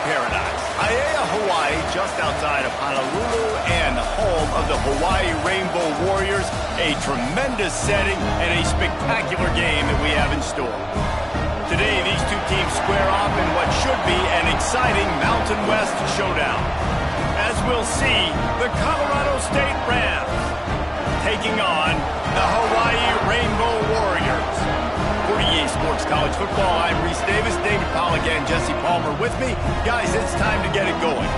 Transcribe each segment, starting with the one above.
paradise. Aiea, Hawaii, just outside of Honolulu and home of the Hawaii Rainbow Warriors. A tremendous setting and a spectacular game that we have in store. Today, these two teams square off in what should be an exciting Mountain West showdown. As we'll see, the Colorado State Rams taking on the Hawaii Rainbow Warriors. For EA Sports College Football, I'm Reese Davis, David Pollack, and Jesse Palmer with me. Guys, it's time to get it going.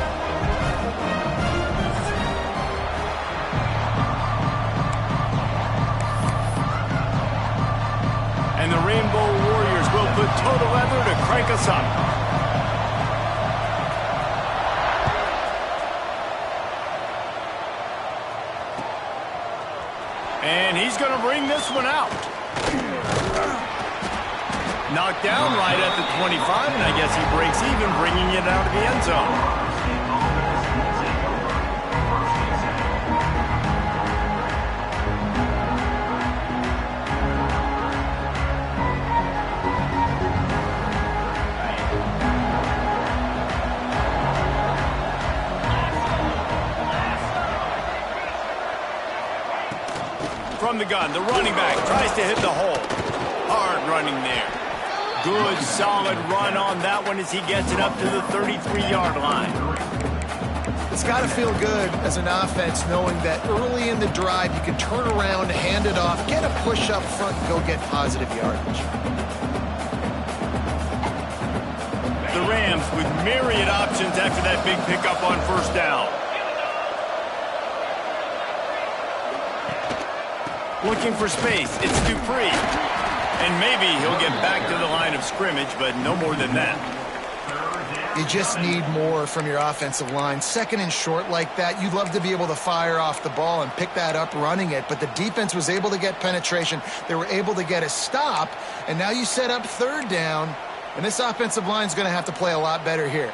And the Rainbow Warriors will put total effort to crank us up. And he's going to bring this one out. Knocked down right at the 25, and I guess he breaks even, bringing it out of the end zone. From the gun, the running back tries to hit the hole. Hard running there. Good, solid run on that one as he gets it up to the 33-yard line. It's got to feel good as an offense knowing that early in the drive you can turn around, hand it off, get a push up front, and go get positive yardage. The Rams with myriad options after that big pickup on first down. Looking for space, it's Dupree. And maybe he'll get back to the line of scrimmage, but no more than that. You just need more from your offensive line. Second and short like that, you'd love to be able to fire off the ball and pick that up running it, but the defense was able to get penetration. They were able to get a stop, and now you set up third down, and this offensive line is going to have to play a lot better here.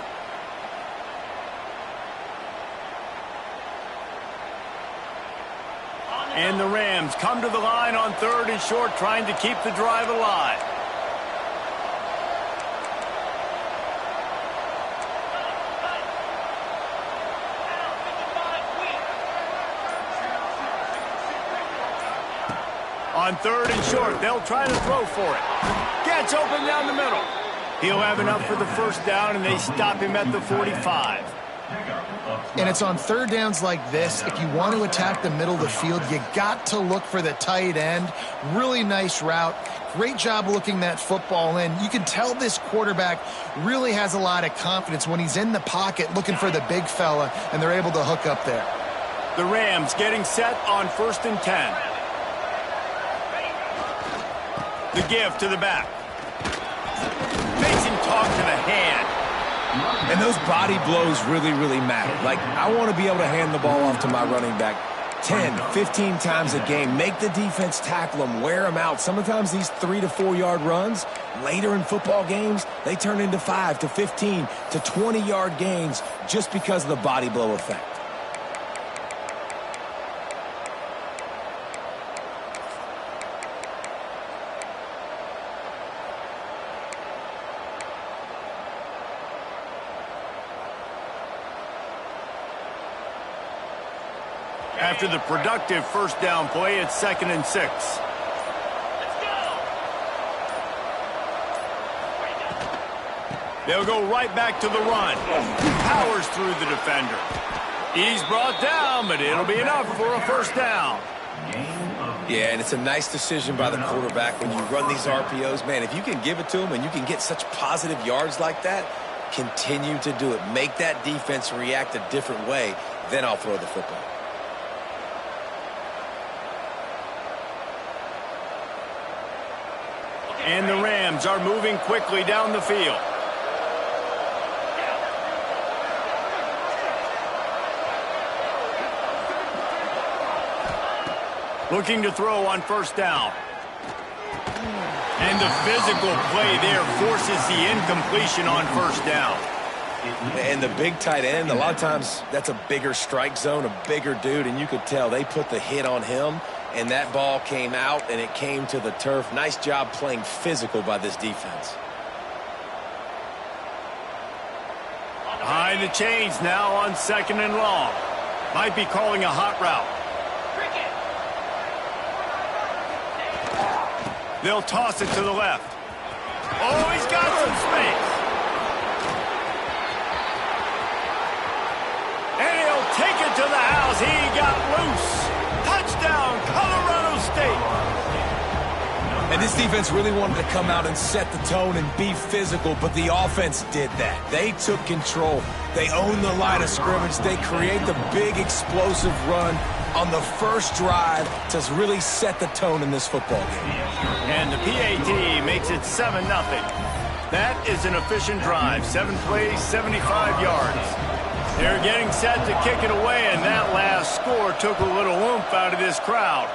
And the Rams come to the line on third and short, trying to keep the drive alive. On third and short, they'll try to throw for it. Gets open down the middle. He'll have enough for the first down, and they stop him at the 45. And it's on third downs like this, if you want to attack the middle of the field, you got to look for the tight end. Really nice route. Great job looking that football in. You can tell this quarterback really has a lot of confidence when he's in the pocket looking for the big fella, and they're able to hook up there. The Rams getting set on 1st and 10. The give to the back. Makes him talk to the hand. And those body blows really, really matter. Like, I want to be able to hand the ball off to my running back 10, 15 times a game. Make the defense tackle them, wear them out. Sometimes these 3 to 4 yard runs, later in football games, they turn into 5 to 15 to 20 yard gains just because of the body blow effect. After the productive first down play, it's 2nd and 6. They'll go right back to the run. Powers through the defender. He's brought down, but it'll be enough for a first down. Yeah, and it's a nice decision by the quarterback when you run these RPOs. Man, if you can give it to him and you can get such positive yards like that, continue to do it. Make that defense react a different way, then I'll throw the football. And the Rams are moving quickly down the field. Looking to throw on first down. And the physical play there forces the incompletion on first down. And the big tight end, a lot of times that's a bigger strike zone, a bigger dude, and you could tell they put the hit on him, and that ball came out, and it came to the turf. Nice job playing physical by this defense. Behind the chains now on 2nd and long. Might be calling a hot route. They'll toss it to the left. Oh, he's got some space. And he'll take it to the house. He got loose. Touchdown, Colorado State. And this defense really wanted to come out and set the tone and be physical, but the offense did that. They took control. They owned the line of scrimmage. They create the big explosive run on the first drive to really set the tone in this football game. And the PAT makes it 7-0. That is an efficient drive. 7 plays, 75 yards. They're getting set to kick it away, and that last score took a little oomph out of this crowd.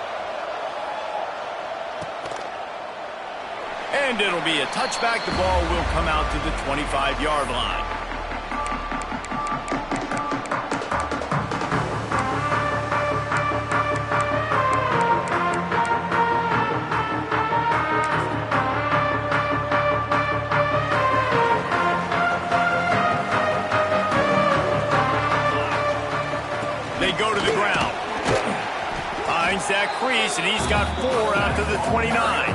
And it'll be a touchback. The ball will come out to the 25-yard line. They go to the ground. Finds that crease, and he's got 4 out to the 29.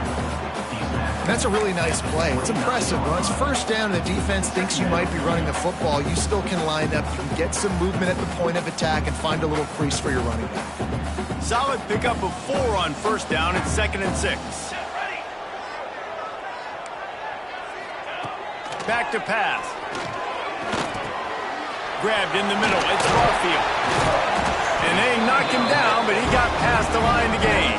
That's a really nice play. It's impressive. When it's first down and the defense thinks you might be running the football, you still can line up. You can get some movement at the point of attack and find a little crease for your running back. Solid pickup of 4 on first down and 2nd and 6. Back to pass. Grabbed in the middle. It's Barfield. And they knocked him down, but he got past the line to gain.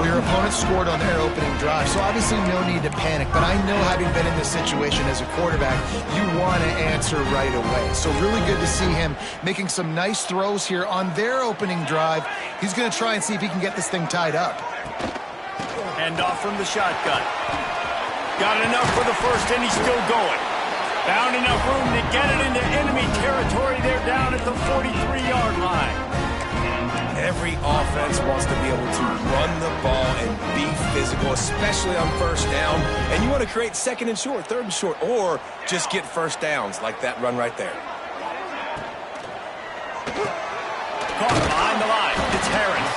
Well, your opponent scored on their opening drive, so obviously no need to panic. But I know, having been in this situation as a quarterback, you want to answer right away. So really good to see him making some nice throws here on their opening drive. He's going to try and see if he can get this thing tied up. Hand off from the shotgun. Got enough for the first, and he's still going. Found enough room to get it into enemy territory. They're down at the 43-yard line. Every offense wants to be able to run the ball and be physical, especially on first down. And you want to create 2nd and short, 3rd and short, or just get first downs like that run right there. Caught behind the line. It's Harris.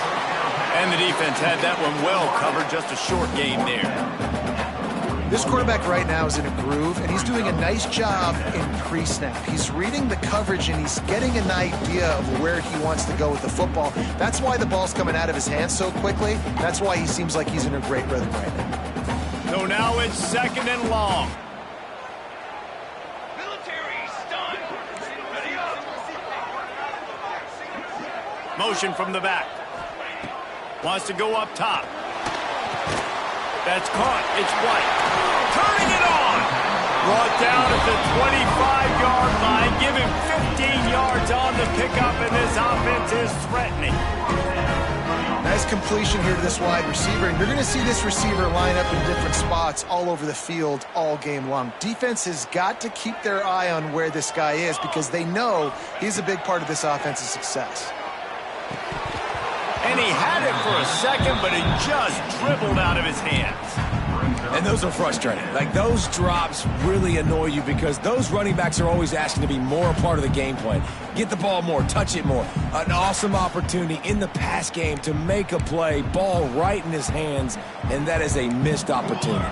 And the defense had that one well covered. Just a short game there. This quarterback right now is in a groove, and he's doing a nice job in pre-snap. He's reading the coverage, and he's getting an idea of where he wants to go with the football. That's why the ball's coming out of his hands so quickly. That's why he seems like he's in a great rhythm right now. So now it's 2nd and long. Motion from the back. Wants to go up top. That's caught. It's White. Turning it on. Brought down at the 25-yard line. Give him 15 yards on the pickup, and this offense is threatening. Nice completion here to this wide receiver, and you're going to see this receiver line up in different spots all over the field all game long. Defense has got to keep their eye on where this guy is, because they know he's a big part of this offense's success. And he had it for a second, but it just dribbled out of his hands. And those are frustrating. Like, those drops really annoy you because those running backs are always asking to be more a part of the game plan. Get the ball more, touch it more. An awesome opportunity in the pass game to make a play, ball right in his hands, and that is a missed opportunity.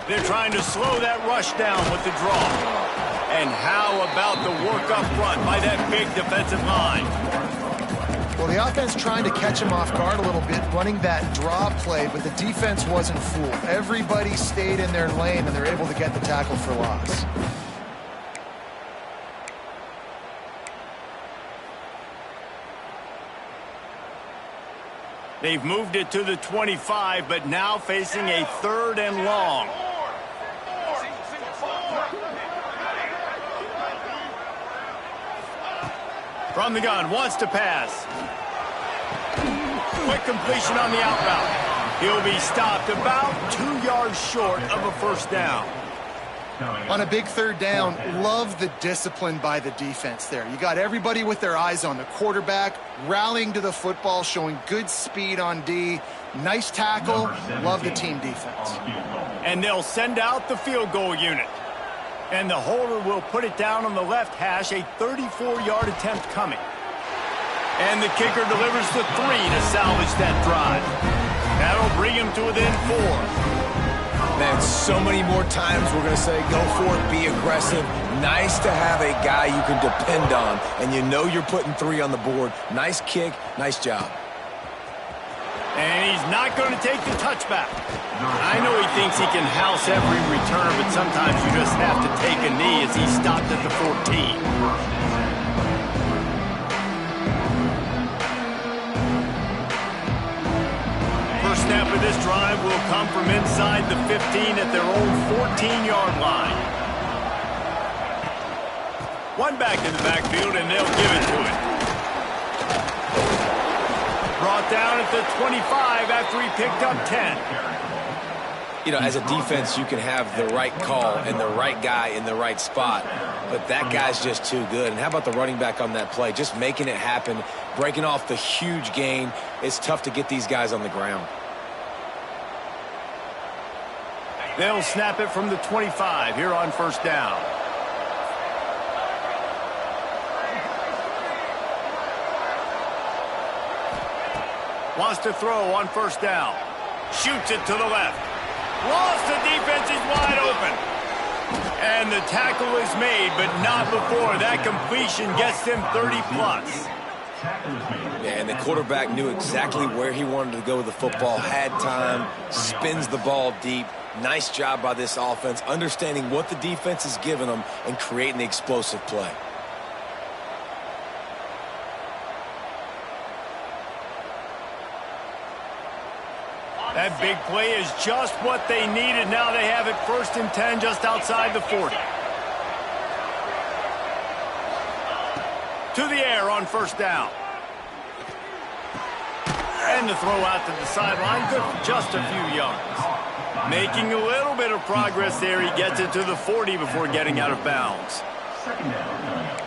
They're trying to slow that rush down with the draw. And how about the work up front by that big defensive line? Well, the offense trying to catch him off guard a little bit, running that draw play, but the defense wasn't fooled. Everybody stayed in their lane, and they're able to get the tackle for loss. They've moved it to the 25, but now facing a 3rd and long. From the gun, wants to pass. Quick completion on the out route. He'll be stopped about 2 yards short of a first down. On a big 3rd down, love the discipline by the defense there. You got everybody with their eyes on the quarterback, rallying to the football, showing good speed on D. Nice tackle. Love the team defense. And they'll send out the field goal unit. And the holder will put it down on the left hash, a 34-yard attempt coming. And the kicker delivers the 3 to salvage that drive. That'll bring him to within 4. Man, so many more times we're going to say go for it, be aggressive. Nice to have a guy you can depend on, and you know you're putting 3 on the board. Nice kick, nice job. And he's not going to take the touchback. I know he thinks he can house every return, but sometimes you just have to take a knee as he stopped at the 14. First snap of this drive will come from inside the 15 at their own 14-yard line. One back in the backfield, and they'll give it to it. Brought down at the 25 after he picked up 10. You know, as a defense, you can have the right call and the right guy in the right spot, but that guy's just too good. And how about the running back on that play? Just making it happen, breaking off the huge gain. It's tough to get these guys on the ground. They'll snap it from the 25 here on first down. Wants to throw on first down. Shoots it to the left. Lost, the defense is wide open. And the tackle is made, but not before. That completion gets them 30-plus. Yeah, and the quarterback knew exactly where he wanted to go with the football, had time, spins the ball deep. Nice job by this offense, understanding what the defense is giving them and creating the explosive play. That big play is just what they needed. Now they have it 1st and 10 just outside the 40. To the air on first down. And the throw out to the sideline, good for just a few yards. Making a little bit of progress there. He gets it to the 40 before getting out of bounds. Second down.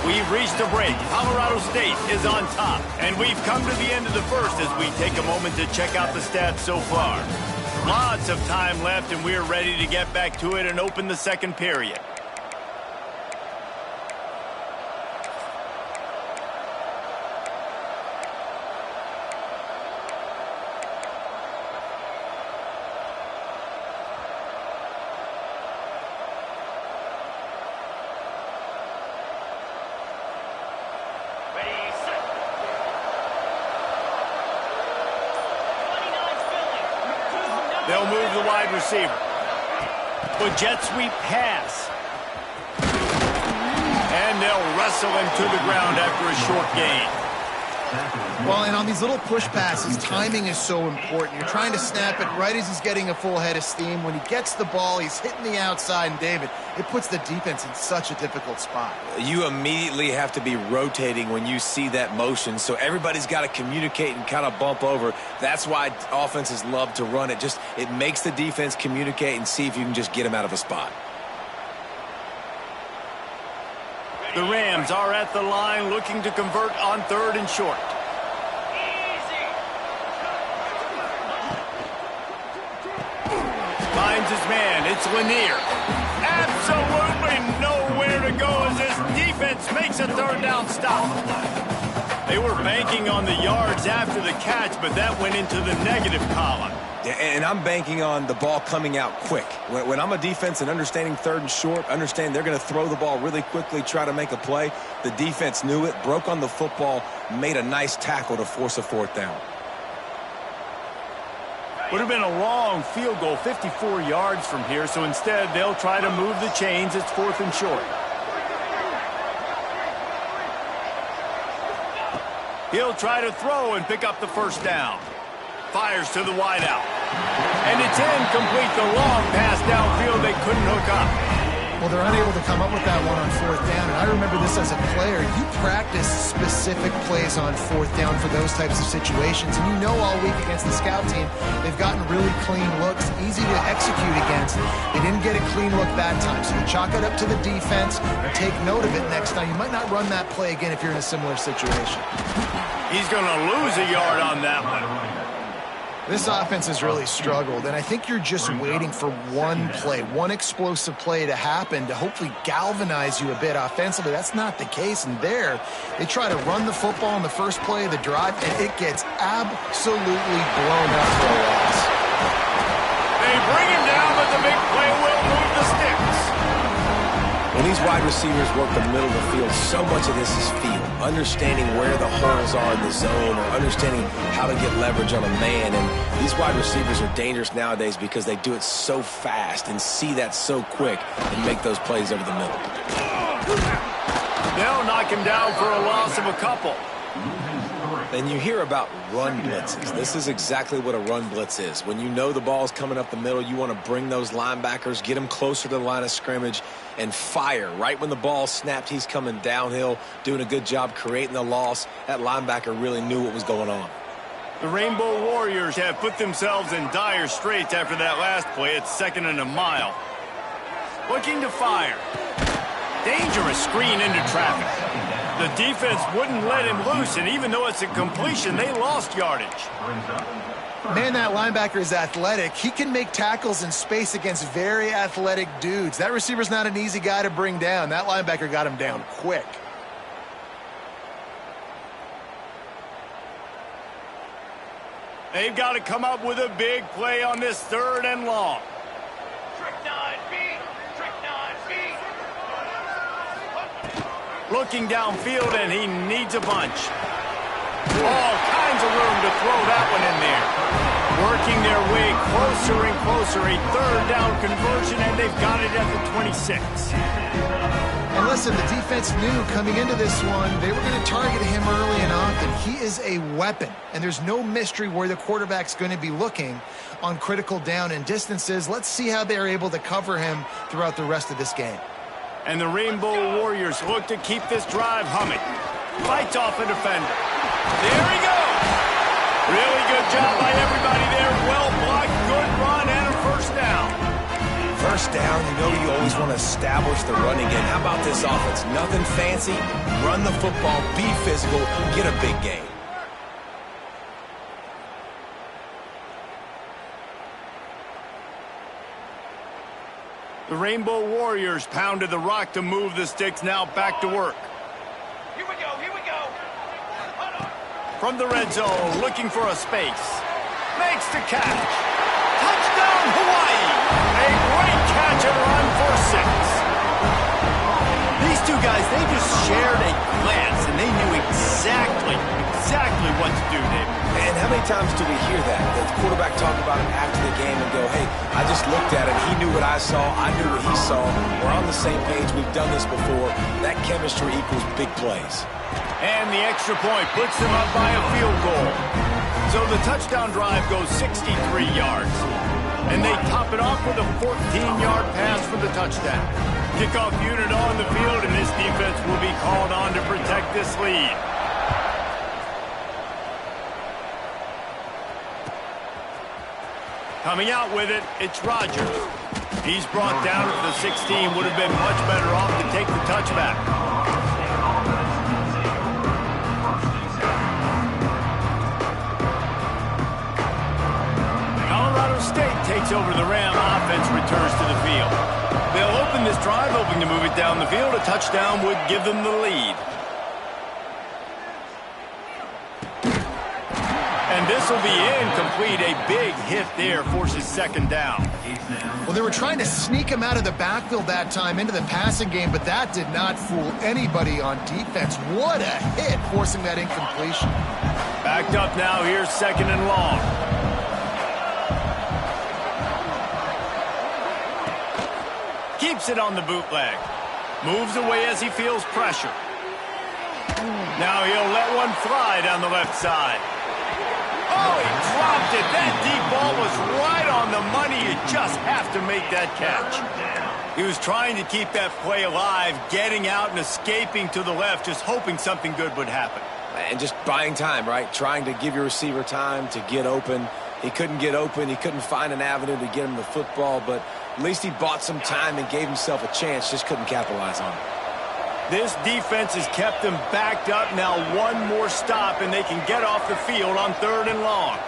We've reached a break. Colorado State is on top. And we've come to the end of the first as we take a moment to check out the stats so far. Lots of time left, and we're ready to get back to it and open the second period. They'll move the wide receiver. A jet sweep pass. And they'll wrestle him to the ground after a short gain. Well, and on these little push passes, timing is so important. You're trying to snap it right as he's getting a full head of steam. When he gets the ball, he's hitting the outside, and David, it puts the defense in such a difficult spot. You immediately have to be rotating when you see that motion, so everybody's got to communicate and kind of bump over. That's why offenses love to run it. Just it makes the defense communicate and see if you can just get him out of a spot. The Rams are at the line looking to convert on 3rd and short. Finds his man. It's Lanier. Absolutely nowhere to go as this defense makes a 3rd down stop. They were banking on the yards after the catch, but that went into the negative column. Yeah, and I'm banking on the ball coming out quick. When I'm a defense and understanding 3rd and short, understand they're going to throw the ball really quickly, try to make a play. The defense knew it, broke on the football, made a nice tackle to force a 4th down. Would have been a long field goal, 54 yards from here, so instead they'll try to move the chains. It's 4th and short. He'll try to throw and pick up the 1st down. Fires to the wideout. And it's incomplete. The long pass downfield they couldn't hook up. Well, they're unable to come up with that one on fourth down, and I remember this as a player. You practice specific plays on fourth down for those types of situations, and you know all week against the scout team, they've gotten really clean looks, easy to execute against. They didn't get a clean look that time, so you chalk it up to the defense and take note of it next time. You might not run that play again if you're in a similar situation. He's going to lose a yard on that one. This offense has really struggled, and I think you're just waiting for one play, one explosive play to happen to hopefully galvanize you a bit offensively. That's not the case, and there, they try to run the football in the first play of the drive, and it gets absolutely blown up for a loss. They bring him down, but the big play will move the sticks. When these wide receivers work the middle of the field, so much of this is feel. Understanding where the holes are in the zone or understanding how to get leverage on a man. And these wide receivers are dangerous nowadays because they do it so fast and see that so quick and make those plays over the middle. They'll knock him down for a loss of a couple. Then you hear about run blitzes. This is exactly what a run blitz is. When you know the ball's coming up the middle, you want to bring those linebackers, get them closer to the line of scrimmage, and fire. Right when the ball snapped, he's coming downhill, doing a good job creating the loss. That linebacker really knew what was going on. The Rainbow Warriors have put themselves in dire straits after that last play. It's 2nd and a mile. Looking to fire. Dangerous screen into traffic. The defense wouldn't let him loose, and even though it's a completion, they lost yardage. Man, that linebacker is athletic. He can make tackles in space against very athletic dudes. That receiver's not an easy guy to bring down. That linebacker got him down quick. They've got to come up with a big play on this 3rd and long. Looking downfield, and he needs a bunch. All kinds of room to throw that one in there. Working their way closer and closer. A 3rd down conversion, and they've got it at the 26. And listen, the defense knew coming into this one, they were going to target him early and often. He is a weapon, and there's no mystery where the quarterback's going to be looking on critical down and distances. Let's see how they're able to cover him throughout the rest of this game. And the Rainbow Warriors look to keep this drive humming. Fights off a defender. There he goes. Really good job by everybody there. Well blocked, good run, and a 1st down. First down, you know you always want to establish the running game. How about this offense? Nothing fancy. Run the football, be physical, get a big gain. The Rainbow Warriors pounded the rock to move the sticks, now back to work. Here we go, here we go. From the red zone, looking for a space. Makes the catch. Touchdown, Hawaii. A great catch and run for 6. These two guys, they just shared a glance, and they knew exactly what to do, David. And how many times do we hear that? The quarterback talk about it after the game and go, hey, I just looked at it. He knew what I saw. I knew what he saw. We're on the same page. We've done this before. That chemistry equals big plays. And the extra point puts them up by a field goal. So the touchdown drive goes 63 yards. And they top it off with a 14-yard pass for the touchdown. Kickoff unit on the field, and this defense will be called on to protect this lead. Coming out with it, it's Rodgers. He's brought down at the 16. Would have been much better off to take the touchback. Colorado State takes over the Ram. Offense returns to the field. They'll open this drive, hoping to move it down the field. A touchdown would give them the lead. And this will be incomplete. A big hit there forces 2nd down. Well, they were trying to sneak him out of the backfield that time into the passing game, but that did not fool anybody on defense. What a hit, forcing that incompletion. Backed up now. Here's 2nd and long. Keeps it on the bootleg. Moves away as he feels pressure. Now he'll let one fly down the left side. Oh, he dropped it. That deep ball was right on the money. You just have to make that catch. He was trying to keep that play alive, getting out and escaping to the left, just hoping something good would happen. And just buying time, right? Trying to give your receiver time to get open. He couldn't get open. He couldn't find an avenue to get him the football, but at least he bought some time and gave himself a chance, just couldn't capitalize on it. This defense has kept them backed up. Now one more stop, and they can get off the field on 3rd and long.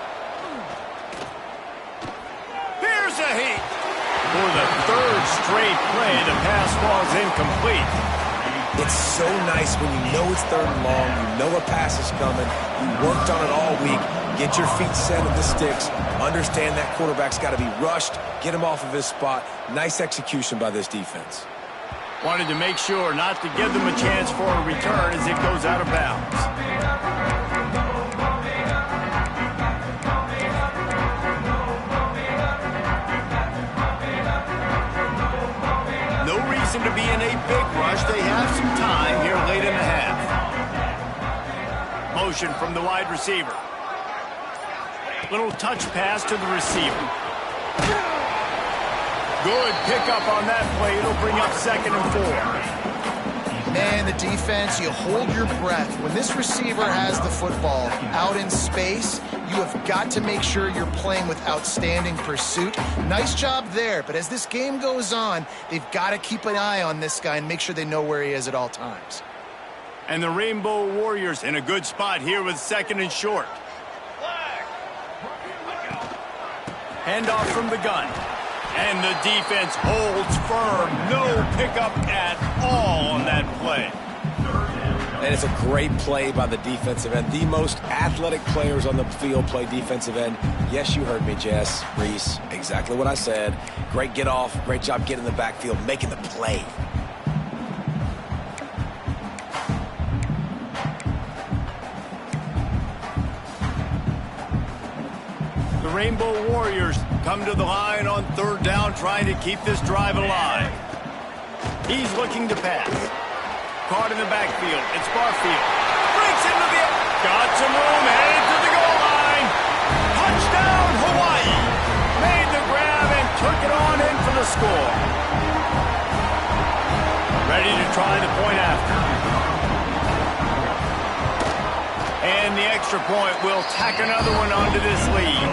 Here's a heat. For the 3rd straight play, the pass falls incomplete. It's so nice when you know it's 3rd and long, you know a pass is coming, you worked on it all week, get your feet set at the sticks, understand that quarterback's got to be rushed, get him off of his spot. Nice execution by this defense. Wanted to make sure not to give them a chance for a return as it goes out of bounds. No reason to be in a big rush. They have some time here late in the half. Motion from the wide receiver. Little touch pass to the receiver. Good pickup on that play. It'll bring up 2nd and 4. Man, the defense, you hold your breath. When this receiver has the football out in space, you have got to make sure you're playing with outstanding pursuit. Nice job there, but as this game goes on, they've got to keep an eye on this guy and make sure they know where he is at all times. And the Rainbow Warriors in a good spot here with 2nd and short. Handoff from the gun. And the defense holds firm. No pickup at all on that play. And it's a great play by the defensive end. The most athletic players on the field play defensive end. Yes, you heard me, Jess, Reese. Exactly what I said. Great get off. Great job getting in the backfield, making the play. The Rainbow Warriors come to the line on 3rd down, trying to keep this drive alive. He's looking to pass. Caught in the backfield. It's Barfield. Breaks into the end. Got some room, headed to the goal line. Touchdown, Hawaii. Made the grab and took it on in for the score. Ready to try the point after. And the extra point will tack another one onto this lead.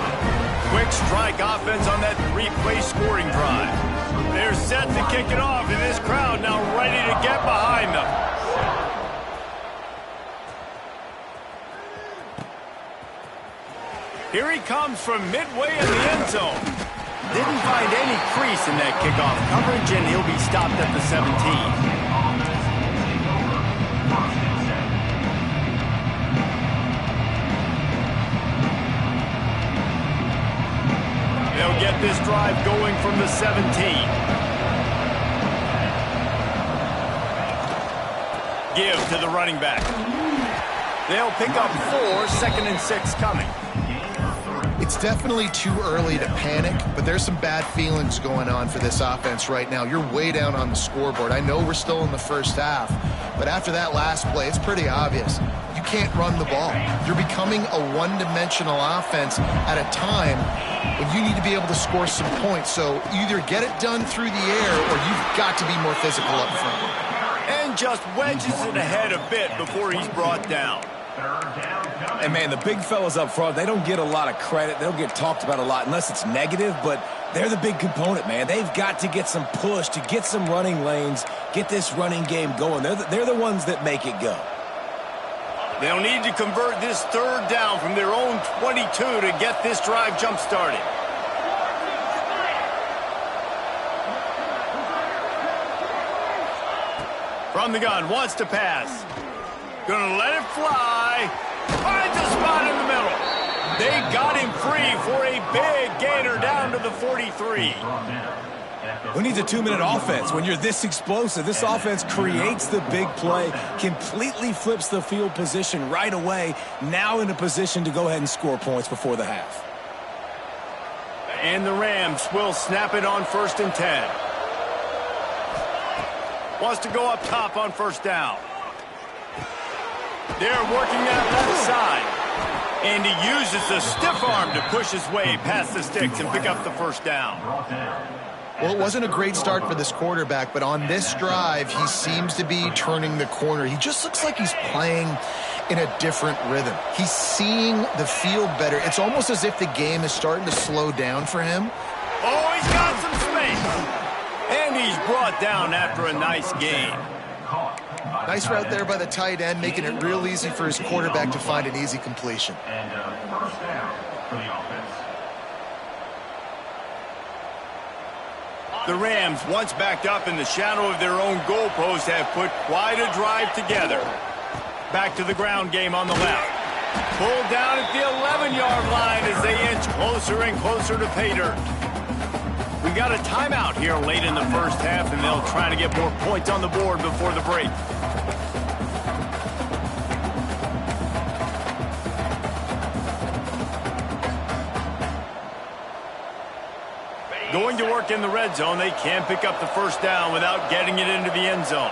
Quick strike offense on that 3-play scoring drive. They're set to kick it off, and this crowd now ready to get behind them. Here he comes from midway in the end zone. Didn't find any crease in that kickoff coverage, and he'll be stopped at the 17. They'll get this drive going from the 17. Give to the running back. They'll pick up 4, 2nd and 6 coming. It's definitely too early to panic, but there's some bad feelings going on for this offense right now. You're way down on the scoreboard. I know we're still in the first half, but after that last play, it's pretty obvious. You can't run the ball. You're becoming a one-dimensional offense at a time when you need to be able to score some points. So either get it done through the air or you've got to be more physical up front. And just wedges it ahead a bit before he's brought down. And, man, the big fellas up front, they don't get a lot of credit. They don't get talked about a lot unless it's negative, but they're the big component, man. They've got to get some push, to get some running lanes, get this running game going. They're the ones that make it go. They'll need to convert this 3rd down from their own 22 to get this drive jump-started. From the gun, wants to pass. Gonna let it fly. Finds a spot in the middle. They got him free for a big gainer down to the 43. Who needs a 2-minute offense when you're this explosive? This offense creates the big play, completely flips the field position right away, now in a position to go ahead and score points before the half. And the Rams will snap it on 1st and 10. Wants to go up top on 1st down. They're working that left side. And he uses the stiff arm to push his way past the sticks and pick up the 1st down. Well, it wasn't a great start for this quarterback, but on this drive, he seems to be turning the corner. He just looks like he's playing in a different rhythm. He's seeing the field better. It's almost as if the game is starting to slow down for him. Oh, he's got some space. And he's brought down after a nice gain. Nice route there by the tight end, making it real easy for his quarterback to find an easy completion. And first down for the offense. The Rams, once backed up in the shadow of their own goalpost, have put quite a drive together. Back to the ground game on the left. Pulled down at the 11-yard line as they inch closer and closer to pay dirt. We got a timeout here late in the first half, and they'll try to get more points on the board before the break. Going to work in the red zone, they can't pick up the first down without getting it into the end zone.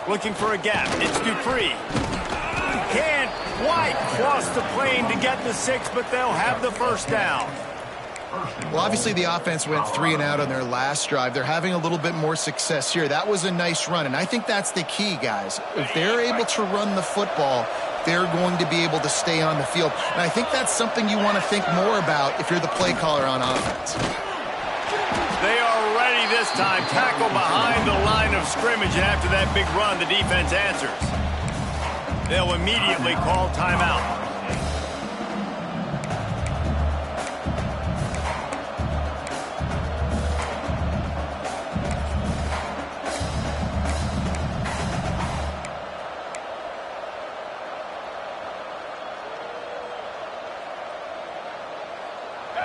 Looking for a gap. It's Dupree. Can't quite cross the plane to get the 6, but they'll have the first down. Well, obviously the offense went 3 and out on their last drive. They're having a little bit more success here. That was a nice run, and I think that's the key, guys. If they're able to run the football, they're going to be able to stay on the field. And I think that's something you want to think more about if you're the play caller on offense. They are ready this time. Tackle behind the line of scrimmage, and after that big run, the defense answers. They'll immediately call timeout.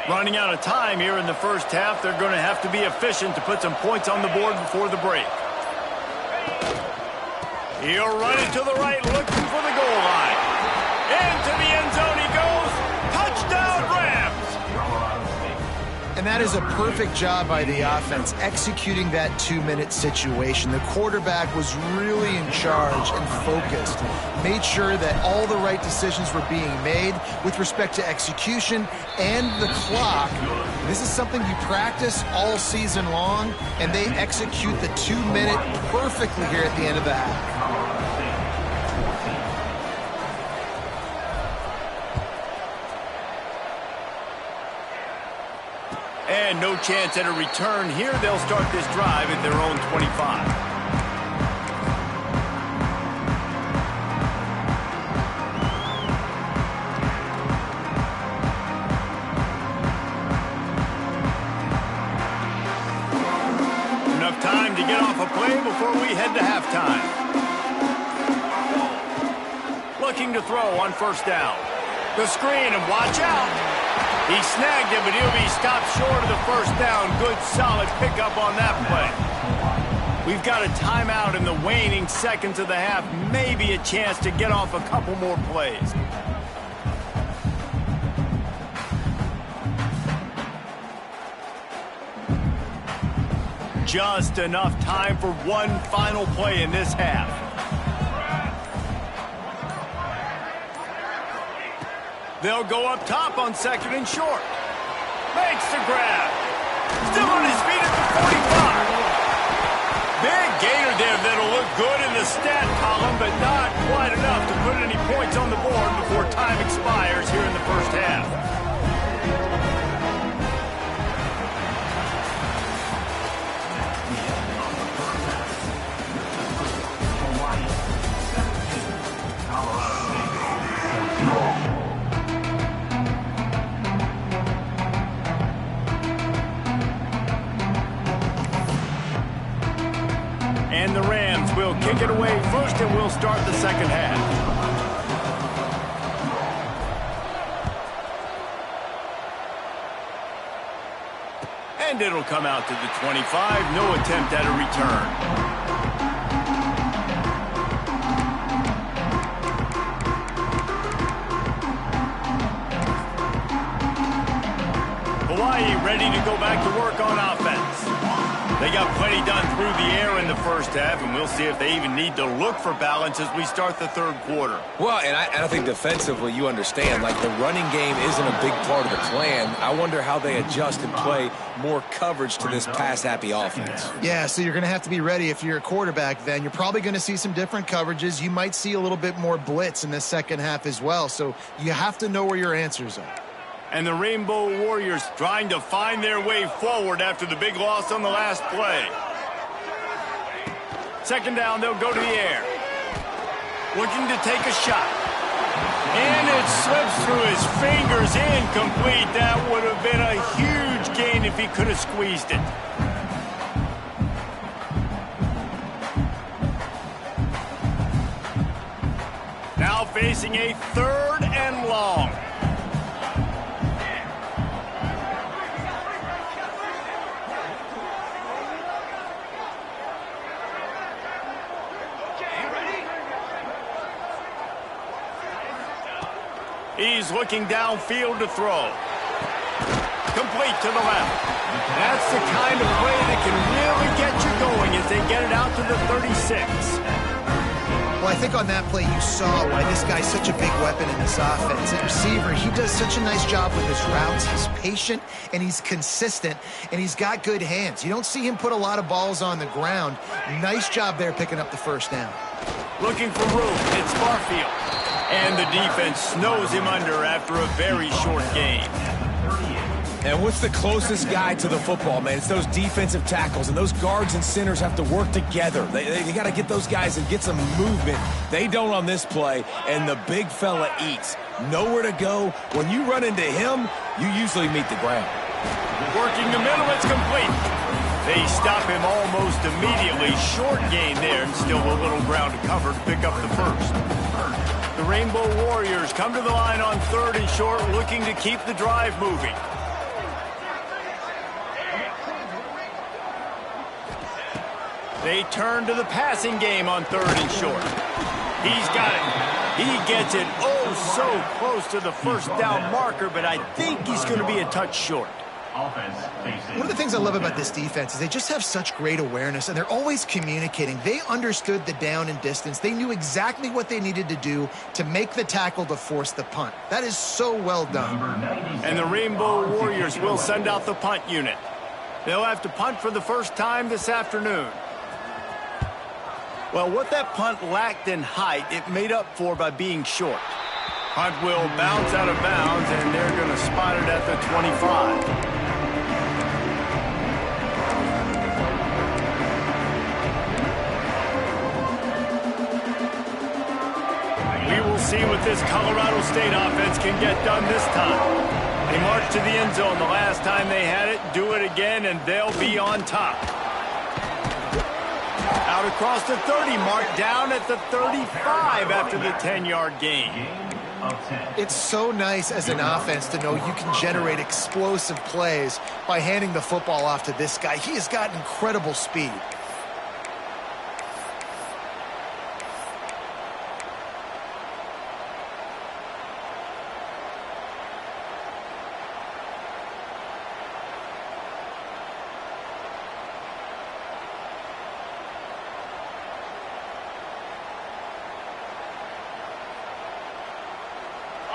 Running out of time here in the first half. They're going to have to be efficient to put some points on the board before the break. He'll run it to the right, looking for the goal line. Into the end zone he goes. Touchdown, Rams! And that is a perfect job by the offense, executing that 2-minute situation. The quarterback was really in charge and focused. Made sure that all the right decisions were being made with respect to execution and the clock. This is something you practice all season long, and they execute the 2-minute perfectly here at the end of the half. And no chance at a return here. They'll start this drive at their own 25. Enough time to get off a play before we head to halftime. Looking to throw on first down. The screen, and watch out. He snagged it, but he'll be stopped short of the first down. Good, solid pickup on that play. We've got a timeout in the waning seconds of the half. Maybe a chance to get off a couple more plays. Just enough time for one final play in this half. They'll go up top on second and short. Makes the grab. Still on his feet at the 45. Big gainer there that'll look good in the stat column, but not quite enough to put any points on the board before time expires here in the first half. And the Rams will kick it away first, and we'll start the second half. And it'll come out to the 25. No attempt at a return. Hawaii ready to go back to work on offense. They got plenty done through the air in the first half, and we'll see if they even need to look for balance as we start the third quarter. Well, and I think defensively, you understand, like the running game isn't a big part of the plan. I wonder how they adjust and play more coverage to this pass-happy offense. Yeah, so you're going to have to be ready if you're a quarterback then. You're probably going to see some different coverages. You might see a little bit more blitz in the second half as well, so you have to know where your answers are. And the Rainbow Warriors trying to find their way forward after the big loss on the last play. Second down, they'll go to the air. Looking to take a shot. And it slips through his fingers, incomplete. That would have been a huge gain if he could have squeezed it. Now facing a 3rd and long. He's looking downfield to throw. Complete to the left. That's the kind of play that can really get you going as they get it out to the 36. Well, I think on that play you saw why this guy's such a big weapon in this offense. At receiver, he does such a nice job with his routes. He's patient, and he's consistent, and he's got good hands. You don't see him put a lot of balls on the ground. Nice job there picking up the first down. Looking for room. It's Barfield. And the defense snows him under after a very short game. And what's the closest guy to the football, man? It's those defensive tackles, and those guards and centers have to work together. They got to get those guys and get some movement. They don't on this play, and the big fella eats. Nowhere to go. When you run into him, you usually meet the ground. Working the middle, it's complete. They stop him almost immediately. Short gain there, and still a little ground to cover to pick up the first. The Rainbow Warriors come to the line on 3rd and short, looking to keep the drive moving. They turn to the passing game on 3rd and short. He's got it. He gets it oh so close to the first down marker, but I think he's going to be a touch short. One of the things I love about this defense is they just have such great awareness, and they're always communicating. They understood the down and distance. They knew exactly what they needed to do to make the tackle to force the punt. That is so well done. And the Rainbow Warriors will send out the punt unit. They'll have to punt for the first time this afternoon. Well, what that punt lacked in height, it made up for by being short. Punt will bounce out of bounds, and they're going to spot it at the 25. See what this Colorado State offense can get done this time. They marched to the end zone the last time they had it, do it again, and they'll be on top. Out across the 30 mark, down at the 35 after the 10-yard gain. It's so nice as an offense to know you can generate explosive plays by handing the football off to this guy. He has got incredible speed.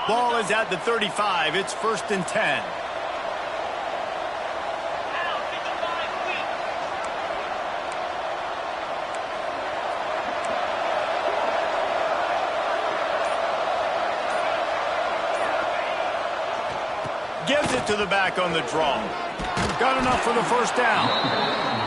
Ball is at the 35. It's 1st and 10. Gives it to the back on the draw. Got enough for the first down.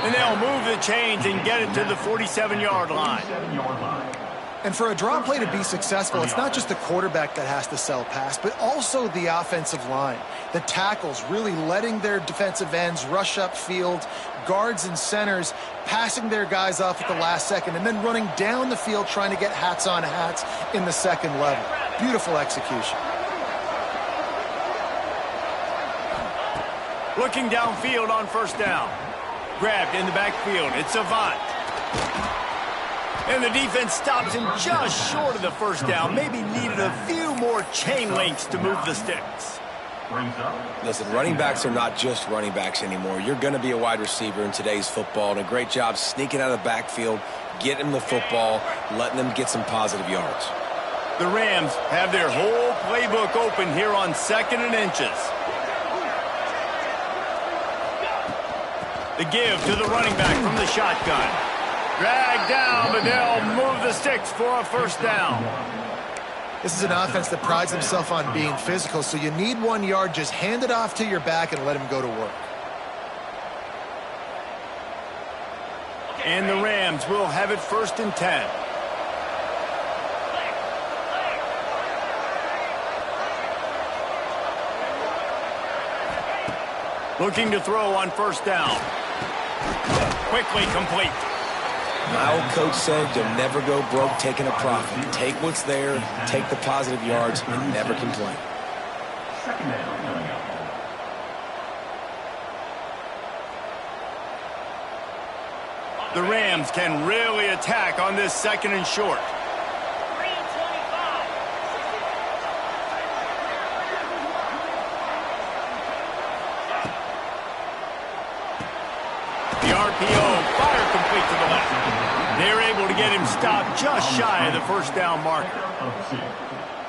And they'll move the chains and get it to the 47-yard line. And for a draw play to be successful, it's not just the quarterback that has to sell pass, but also the offensive line. The tackles really letting their defensive ends rush upfield, guards and centers passing their guys off at the last second, and then running down the field trying to get hats on hats in the second level. Beautiful execution. Looking downfield on first down. Grabbed in the backfield. It's Avant. And the defense stops him just short of the first down. Maybe needed a few more chain links to move the sticks. brings up. Listen, running backs are not just running backs anymore. You're going to be a wide receiver in today's football, and a great job sneaking out of the backfield, getting them the football, letting them get some positive yards. The Rams have their whole playbook open here on 2nd and inches. The give to the running back from the shotgun. Dragged down, but they'll move the sticks for a first down. This is an offense that prides himself on being physical, so you need 1 yard. Just hand it off to your back and let him go to work. And the Rams will have it 1st and 10. Looking to throw on 1st down. Quickly complete. My old coach said you'll never go broke taking a profit. Take what's there, take the positive yards, and never complain. Second down. The Rams can really attack on this 2nd and short. The RPO, fire complete to the left. They're able to get him stopped just shy of the 1st down marker.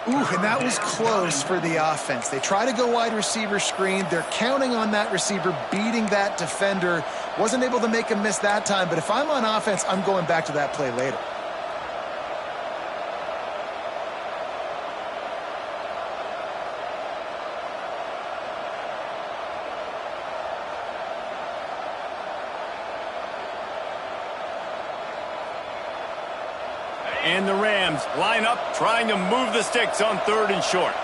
Ooh, and that was close for the offense. They try to go wide receiver screen. They're counting on that receiver beating that defender. Wasn't able to make him miss that time, but if I'm on offense, I'm going back to that play later. And the Rams line up, trying to move the sticks on 3rd and short.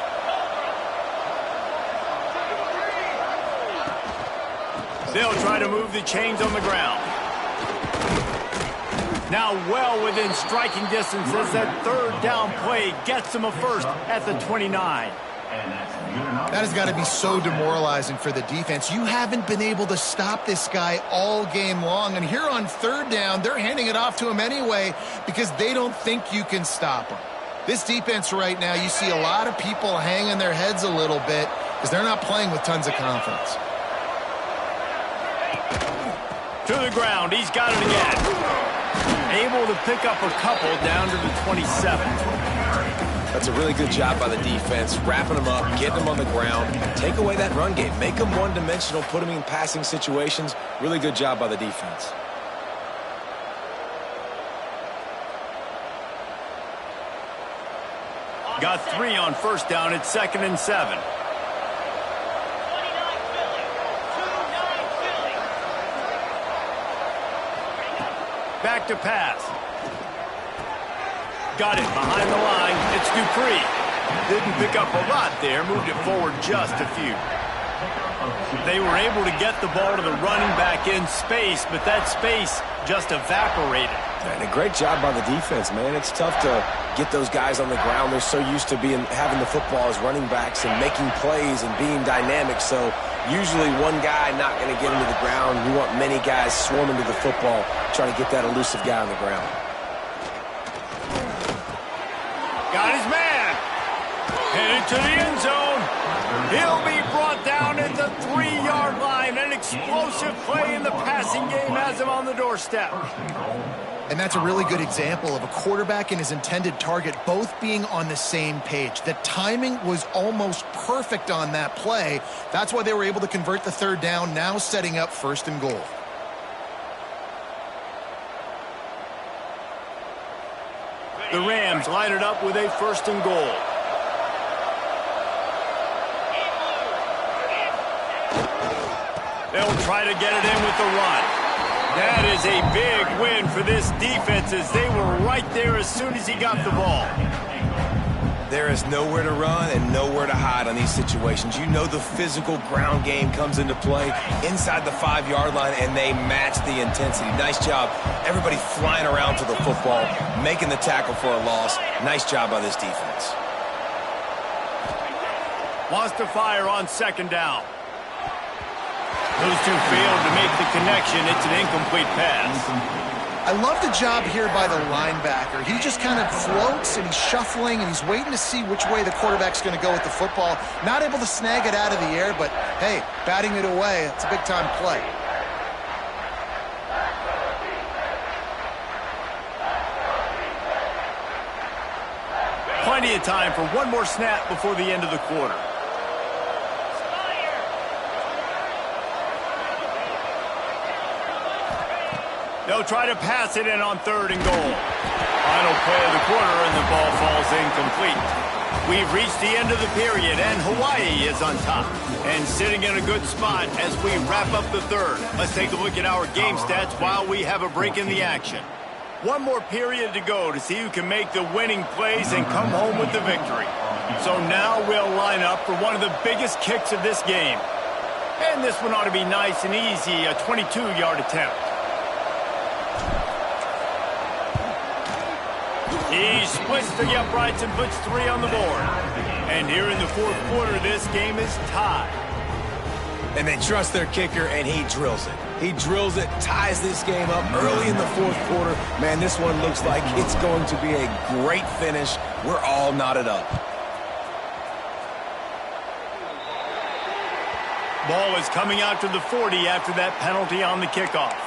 They'll try to move the chains on the ground. Now well within striking distance as that 3rd down play gets them a first at the 29. That has got to be so demoralizing for the defense. You haven't been able to stop this guy all game long. And here on 3rd down, they're handing it off to him anyway because they don't think you can stop him. This defense right now, you see a lot of people hanging their heads a little bit because they're not playing with tons of confidence. To the ground, he's got it again. Able to pick up a couple down to the 27. That's a really good job by the defense, wrapping them up, getting them on the ground, take away that run game, make them one-dimensional, put them in passing situations. Really good job by the defense. Got 3 on 1st down at 2nd and 7. Back to pass. Got it behind the line. It's Dupree. Didn't pick up a lot there. Moved it forward just a few. They were able to get the ball to the running back in space, but that space just evaporated. And a great job by the defense, man. It's tough to get those guys on the ground. They're so used to having the football as running backs and making plays and being dynamic. So usually one guy not going to get into the ground. You want many guys swarming to the football, trying to get that elusive guy on the ground. Got his man. Headed to the end zone. He'll be brought down at the 3-yard line. An explosive play in the passing game has him on the doorstep. And that's a really good example of a quarterback and his intended target both being on the same page. The timing was almost perfect on that play. That's why they were able to convert the 3rd down, now setting up 1st and goal. The Rams line it up with a 1st and goal. They'll try to get it in with the run. That is a big win for this defense as they were right there as soon as he got the ball. There is nowhere to run and nowhere to hide on these situations. You know the physical ground game comes into play inside the 5-yard line, and they match the intensity. Nice job. Everybody flying around to the football, making the tackle for a loss. Nice job by this defense. Wants to fire on 2nd down. Those two failed to make the connection. It's an incomplete pass. I love the job here by the linebacker. He just kind of floats and he's shuffling and he's waiting to see which way the quarterback's going to go with the football. Not able to snag it out of the air, but hey, batting it away, it's a big-time play. Plenty of time for one more snap before the end of the quarter. They'll try to pass it in on 3rd and goal. Final play of the quarter, and the ball falls incomplete. We've reached the end of the period, and Hawaii is on top and sitting in a good spot as we wrap up the 3rd. Let's take a look at our game stats while we have a break in the action. One more period to go to see who can make the winning plays and come home with the victory. So now we'll line up for one of the biggest kicks of this game. And this one ought to be nice and easy, a 22-yard attempt. He splits the uprights and puts 3 on the board. And here in the 4th quarter, this game is tied. And they trust their kicker, and he drills it. He drills it, ties this game up early in the 4th quarter. Man, this one looks like it's going to be a great finish. We're all knotted up. Ball is coming out to the 40 after that penalty on the kickoff.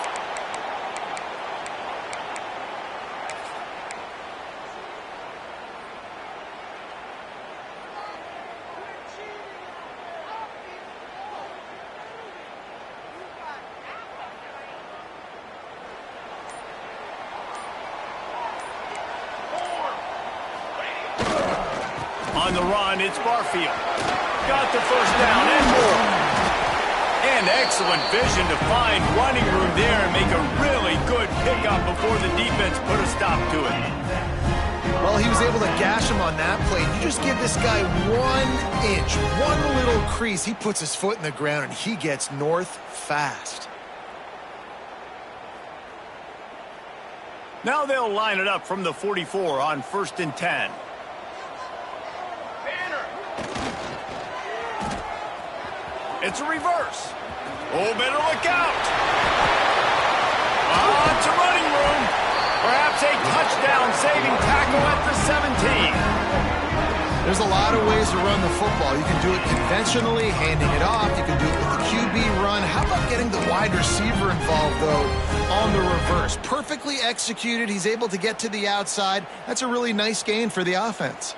On the run, it's Barfield. Got the 1st down and more. And excellent vision to find running room there and make a really good pickup before the defense put a stop to it. Well, he was able to gash him on that play. You just give this guy 1 inch, one little crease. He puts his foot in the ground and he gets north fast. Now they'll line it up from the 44 on 1st and 10. It's a reverse. Oh, better look out. It's a running room. Perhaps a touchdown-saving tackle at the 17. There's a lot of ways to run the football. You can do it conventionally, handing it off. You can do it with a QB run. How about getting the wide receiver involved, though, on the reverse? Perfectly executed. He's able to get to the outside. That's a really nice gain for the offense.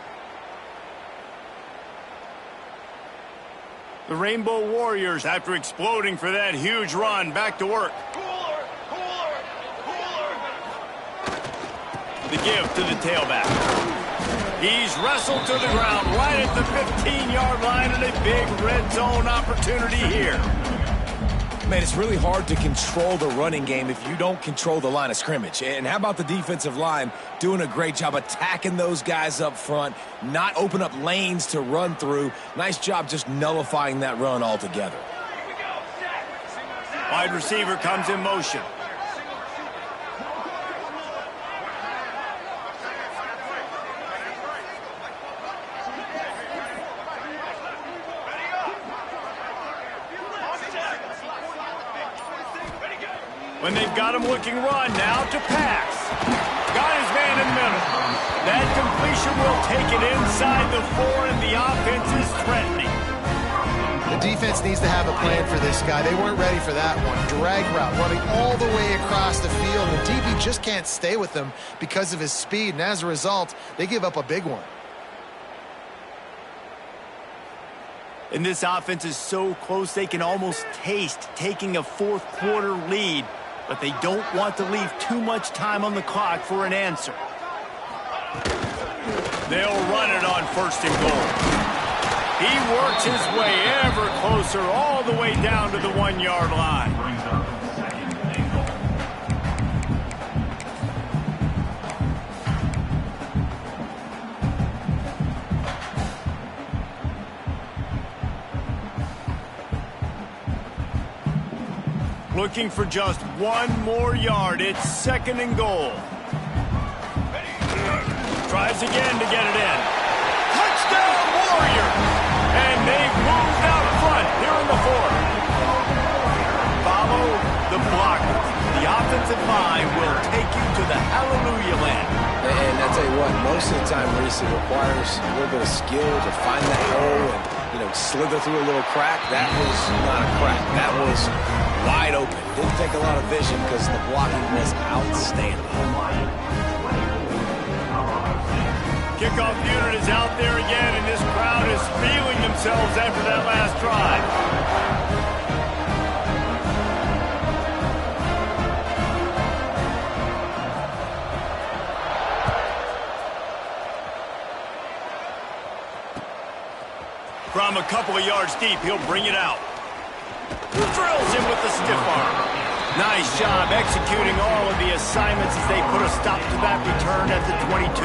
The Rainbow Warriors, after exploding for that huge run, back to work. The give to the tailback. He's wrestled to the ground right at the 15-yard line, and a big red zone opportunity here. Man, it's really hard to control the running game if you don't control the line of scrimmage. And how about the defensive line doing a great job attacking those guys up front, not open up lanes to run through. Nice job just nullifying that run altogether. Wide receiver comes in motion. When they've got him looking run, now to pass. Got his man in the middle. That completion will take it inside the 4, and the offense is threatening. The defense needs to have a plan for this guy. They weren't ready for that one. Drag route, running all the way across the field. The DB just can't stay with him because of his speed, and as a result, they give up a big one. And this offense is so close they can almost taste taking a 4th quarter lead, but they don't want to leave too much time on the clock for an answer. They'll run it on 1st and goal. He works his way ever closer all the way down to the 1-yard line. Looking for just 1 more yard. It's 2nd and goal. Tries again to get it in. Touchdown, Warriors! And they've moved out front here in the 4th. Follow the blockers. The offensive line will take to the hallelujah land. And I tell you what, most of the time, Reese, it requires a little bit of skill to find that hole and, slither through a little crack. That was not a crack. That was wide open. Didn't take a lot of vision because the blocking was outstanding. Kickoff unit is out there again, and this crowd is feeling themselves after that last drive. From a couple of yards deep, he'll bring it out. Drills him with the stiff arm. Nice job executing all of the assignments as they put a stop to that return at the 22.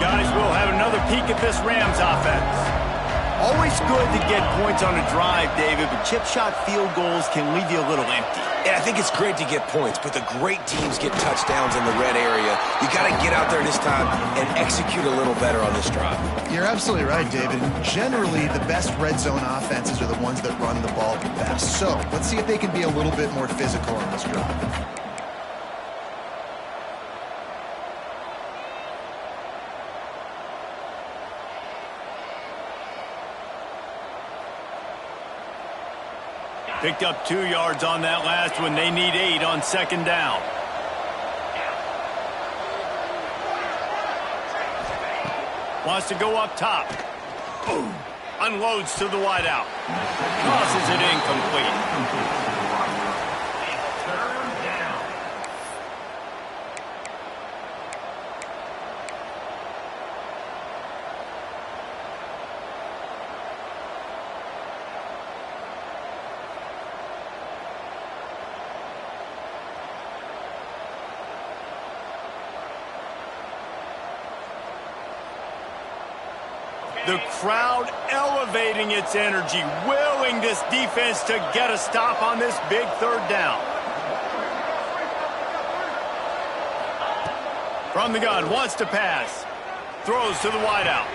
Guys, we'll have another peek at this Rams offense. Always good to get points on a drive, David, but chip shot field goals can leave you a little empty. Yeah, I think it's great to get points, but the great teams get touchdowns in the red area. You got to get out there this time and execute a little better on this drive. You're absolutely right, David. Generally, the best red zone offenses are the ones that run the ball the best. So let's see if they can be a little bit more physical on this drive. Picked up 2 yards on that last one. They need 8 on second down. Wants to go up top. Boom. Unloads to the wideout. Tosses it incomplete. The crowd elevating its energy, willing this defense to get a stop on this big third down. From the gun, wants to pass. Throws to the wideout.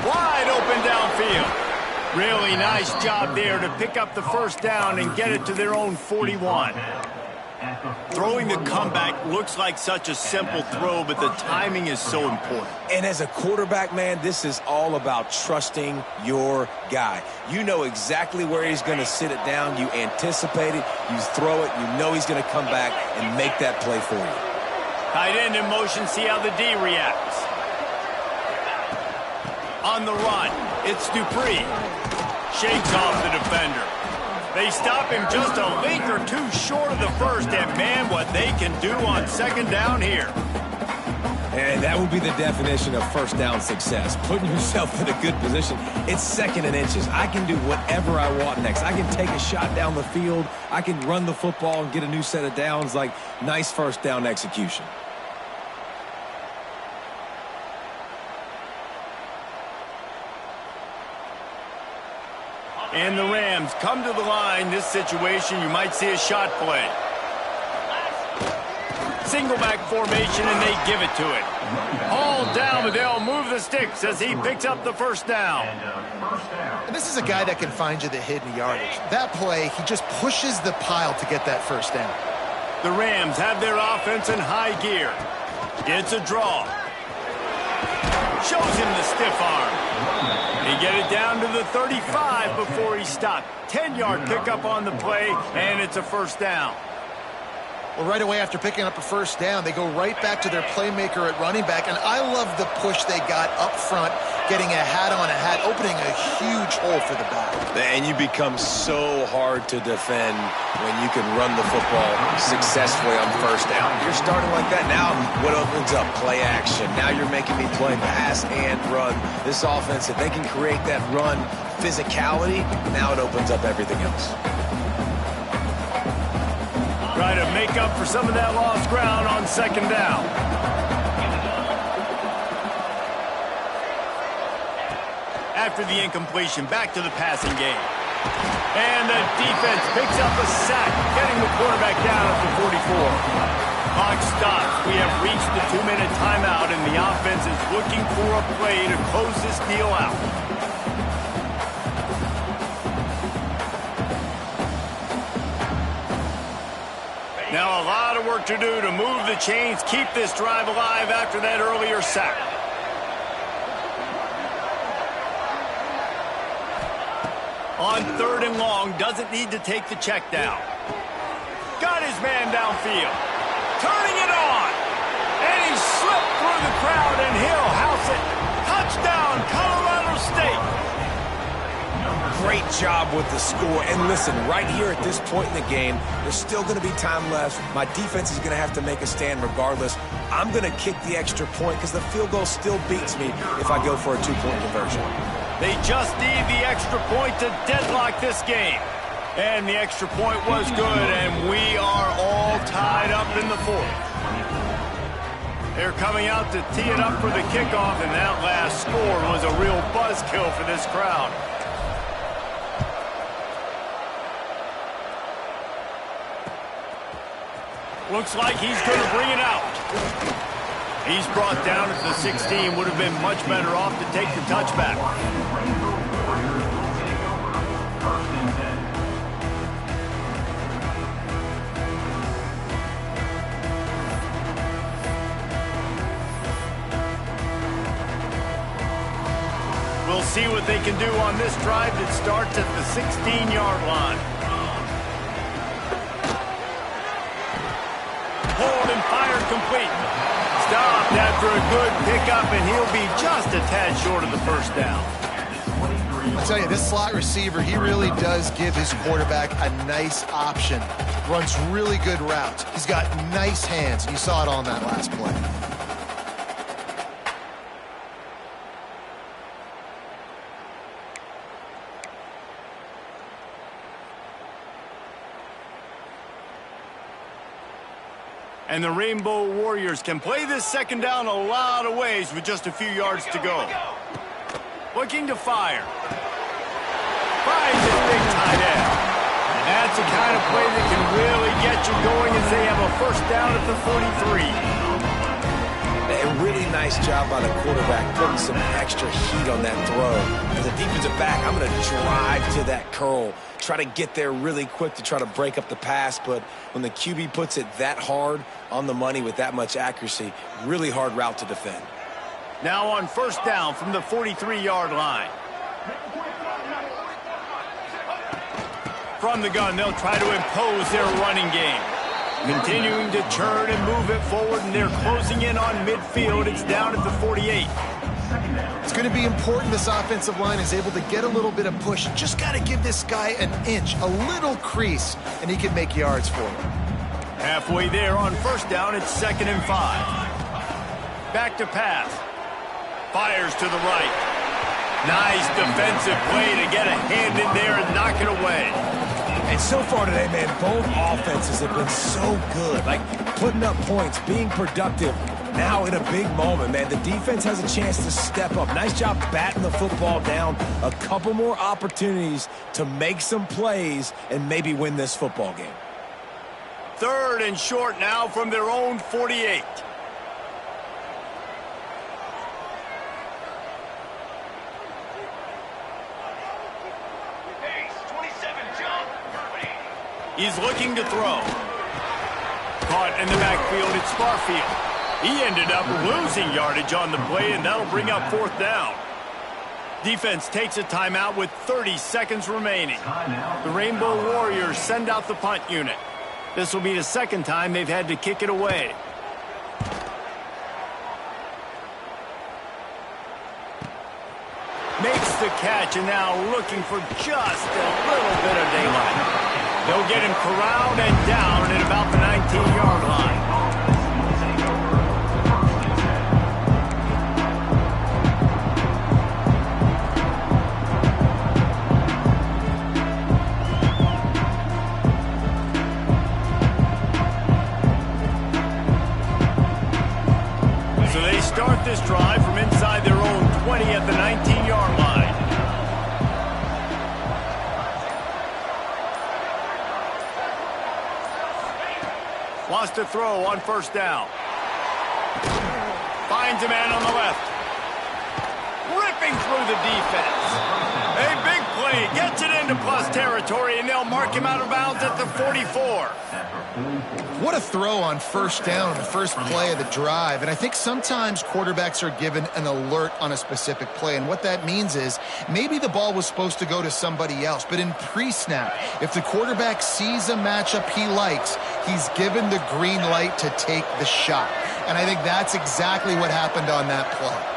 Wide open downfield. Really nice job there to pick up the first down and get it to their own 41. Throwing the comeback looks like such a simple throw, but the timing is so important. And as a quarterback, man, this is all about trusting your guy. You know exactly where he's going to sit it down. You anticipate it. You throw it. You know he's going to come back and make that play for you. Tight end in motion. See how the D reacts. On the run, it's Dupree. Shakes off the defender. They stop him just a link or two short of the first, and man, what they can do on second down here. And that would be the definition of first down success. Putting yourself in a good position. It's second and inches. I can do whatever I want next. I can take a shot down the field. I can run the football and get a new set of downs. Like, nice first down execution. And the Rams come to the line. This situation, you might see a shot play. Single back formation, and they give it to it. All down, but they'll move the sticks as he picks up the first down. And this is a guy that can find you the hidden yardage. That play, he just pushes the pile to get that first down. The Rams have their offense in high gear. It's a draw. Shows him the stiff arm. He get it down to the 35 before he stopped. 10-yard pickup on the play, and it's a first down. Well, right away after picking up a first down, they go right back to their playmaker at running back, and I love the push they got up front, getting a hat on a hat, opening a huge hole for the back. And you become so hard to defend when you can run the football successfully on first down. You're starting like that. Now what opens up? Play action. Now you're making me play pass and run. This offense, if they can create that run physicality, now it opens up everything else. Try to make up for some of that lost ground on second down. After the incompletion, back to the passing game. And the defense picks up a sack, getting the quarterback down at the 44. Clock stops. We have reached the 2-minute timeout, and the offense is looking for a play to close this deal out. Now a lot of work to do to move the chains, keep this drive alive after that earlier sack. On 3rd and long, doesn't need to take the check down. Got his man downfield. Turning it on. And he slipped through the crowd, and he'll house it. Touchdown, Colorado State. Great job with the score. And listen, right here at this point in the game, there's still going to be time left. My defense is going to have to make a stand regardless. I'm going to kick the extra point because the field goal still beats me if I go for a 2-point conversion. They just need the extra point to deadlock this game. And the extra point was good, and we are all tied up in the 4th. They're coming out to tee it up for the kickoff, and that last score was a real buzzkill for this crowd. Looks like he's going to bring it out. He's brought down at the 16. Would have been much better off to take the touchback. We'll see what they can do on this drive that starts at the 16-yard line. Hold and fire complete. Stopped after a good pickup, and he'll be just a tad short of the first down. I'll tell you, this slot receiver, he really does give his quarterback a nice option. Runs really good routes. He's got nice hands. You saw it on that last play. And the Rainbow Warriors can play this second down a lot of ways with just a few yards to go. Looking to fire. Finds his big tight end. And that's the kind of play that can really get you going as they have a first down at the 43. A really nice job by the quarterback putting some extra heat on that throw. As a defensive back, I'm going to drive to that curl. Try to get there really quick to try to break up the pass, but when the QB puts it that hard on the money with that much accuracy, really hard route to defend. Now on first down from the 43-yard line. From the gun, they'll try to impose their running game. Continuing to churn and move it forward, and they're closing in on midfield. It's down at the 48. It's going to be important this offensive line is able to get a little bit of push. Just got to give this guy an inch, a little crease, and he can make yards for him. Halfway there on first down, it's 2nd and 5. Back to pass. Fires to the right. Nice defensive play to get a hand in there and knock it away. And so far today, man, both offenses have been so good. Like, putting up points, being productive. Now in a big moment, man, the defense has a chance to step up. Nice job batting the football down. A couple more opportunities to make some plays and maybe win this football game. 3rd and short now from their own 48. He's looking to throw. Caught in the backfield, it's Barfield. He ended up losing yardage on the play, and that'll bring up 4th down. Defense takes a timeout with 30 seconds remaining. The Rainbow Warriors send out the punt unit. This will be the 2nd time they've had to kick it away. Makes the catch, and now looking for just a little bit of daylight. They'll get him corralled and down at about the 19-yard line. So they start this drive from inside their own 20 at the 19-yard line. Wants to throw on first down. Finds a man on the left. Ripping through the defense. A big play. Gets it into plus territory, and they'll mark him out of bounds at the 44. What a throw on first down, the first play of the drive. And I think sometimes quarterbacks are given an alert on a specific play. And what that means is maybe the ball was supposed to go to somebody else. But in pre-snap, if the quarterback sees a matchup he likes, he's given the green light to take the shot. And I think that's exactly what happened on that play.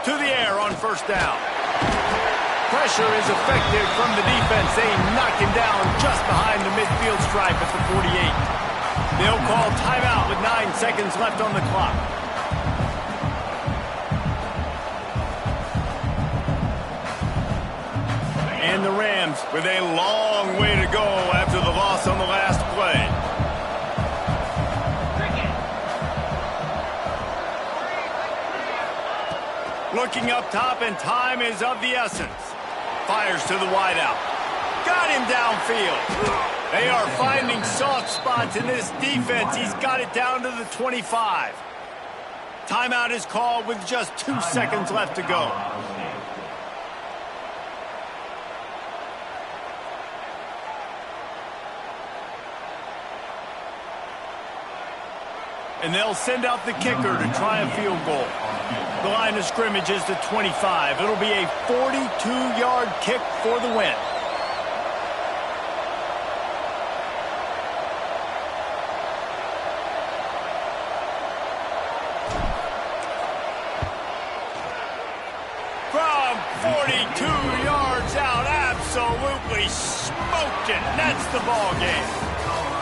To the air on first down. Pressure is effective from the defense. They knock him down just behind the midfield stripe at the 48. They'll call timeout with 9 seconds left on the clock. And the Rams with a long way to go after the loss on the last play. Looking up top, and time is of the essence. Fires to the wideout. Got him downfield. They are finding soft spots in this defense. He's got it down to the 25. Timeout is called with just 2 seconds left to go. And they'll send out the kicker to try a field goal. The line of scrimmage is the 25. It'll be a 42-yard kick for the win. From 42 yards out, absolutely smoked it. That's the ball game.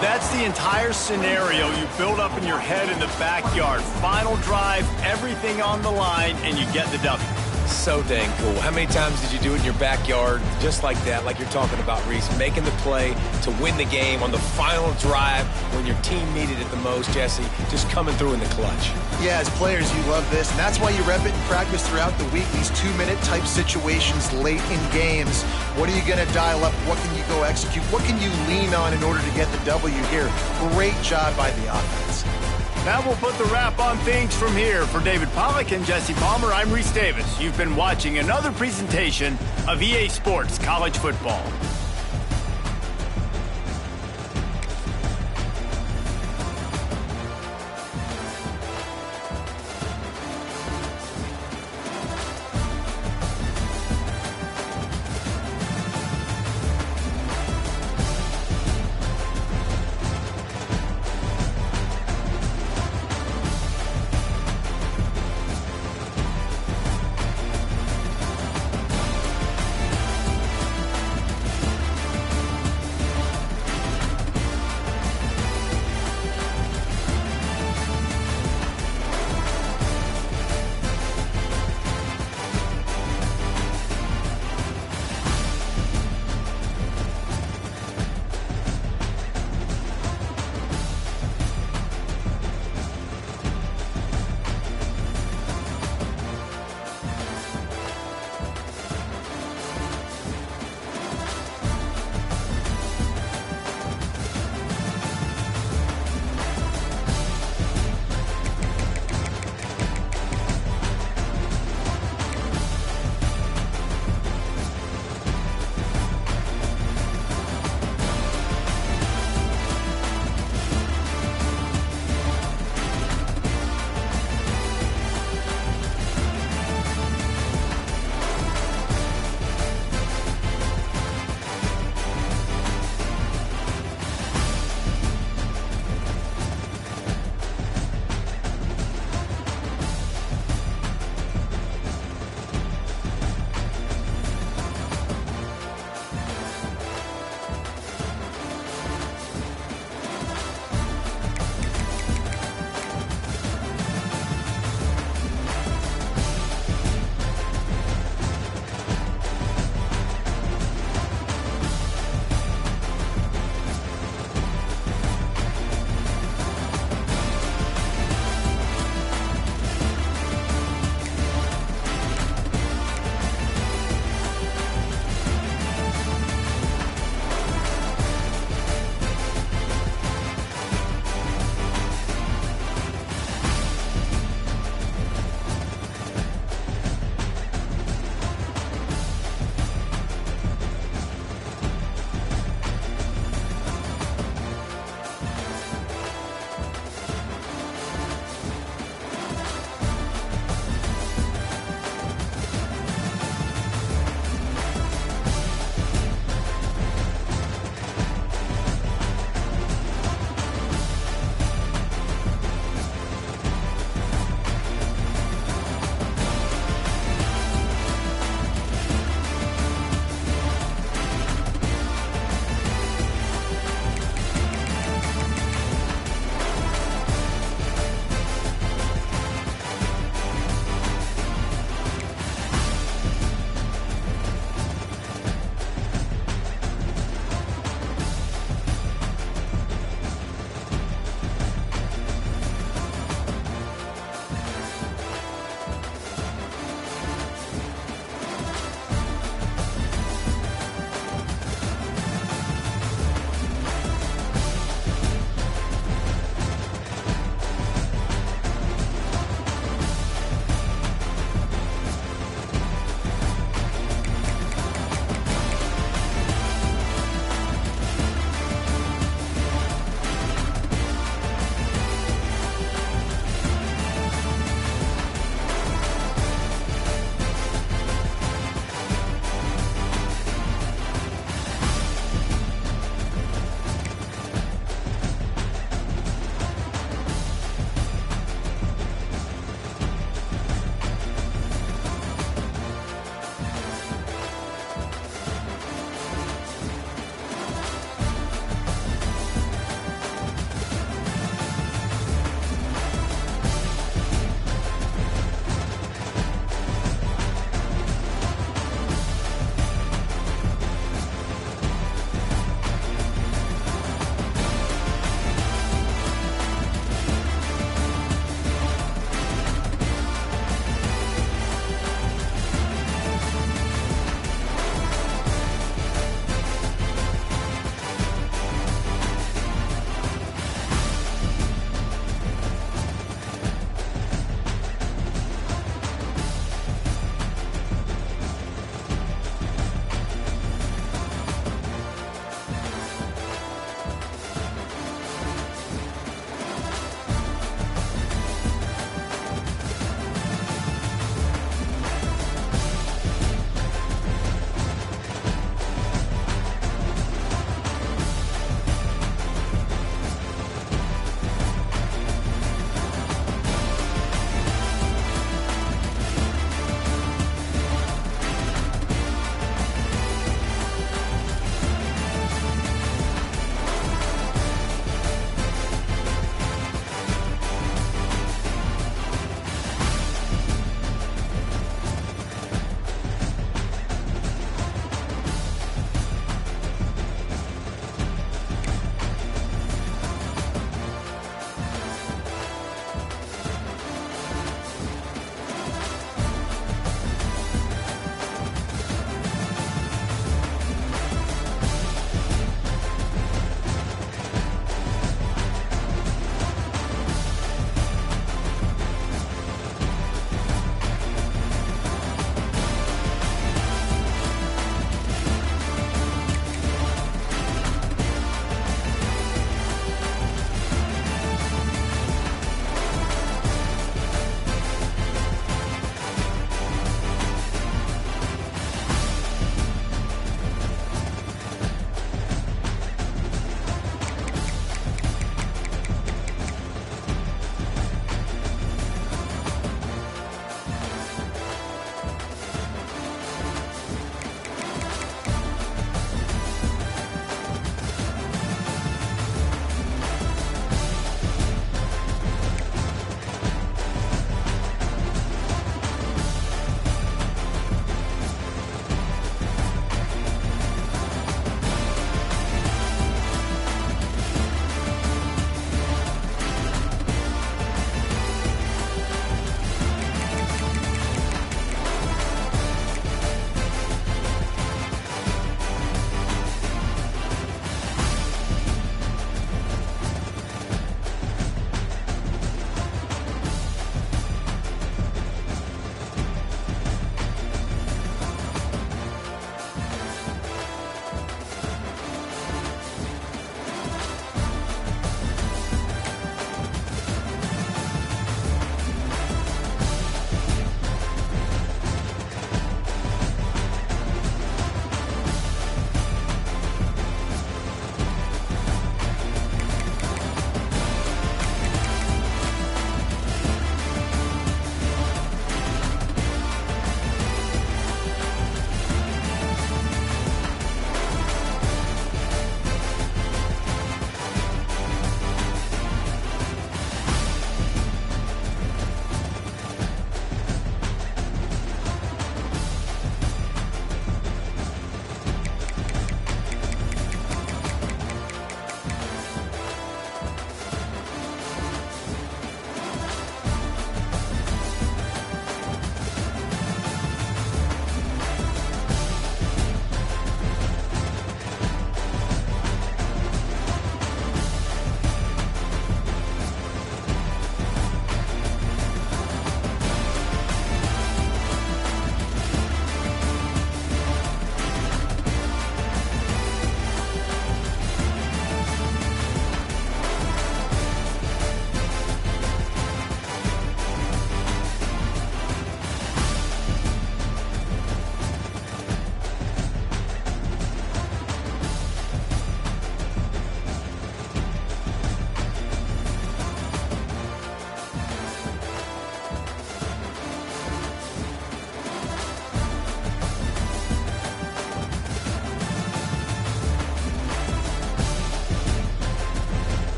That's the entire scenario you build up in your head in the backyard. Final drive, everything on the line, and you get the W. So dang cool. How many times did you do it in your backyard just like that, like you're talking about, Reese? Making the play to win the game on the final drive when your team needed it the most, Jesse. Just coming through in the clutch. Yeah, as players, you love this, and that's why you rep it in practice throughout the week. These 2-minute type situations late in games. What are you going to dial up? What can you go execute? What can you lean on in order to get the W here? Great job by the offense. Now we'll put the wrap on things from here. For David Pollack and Jesse Palmer, I'm Reese Davis. You've been watching another presentation of EA Sports College Football.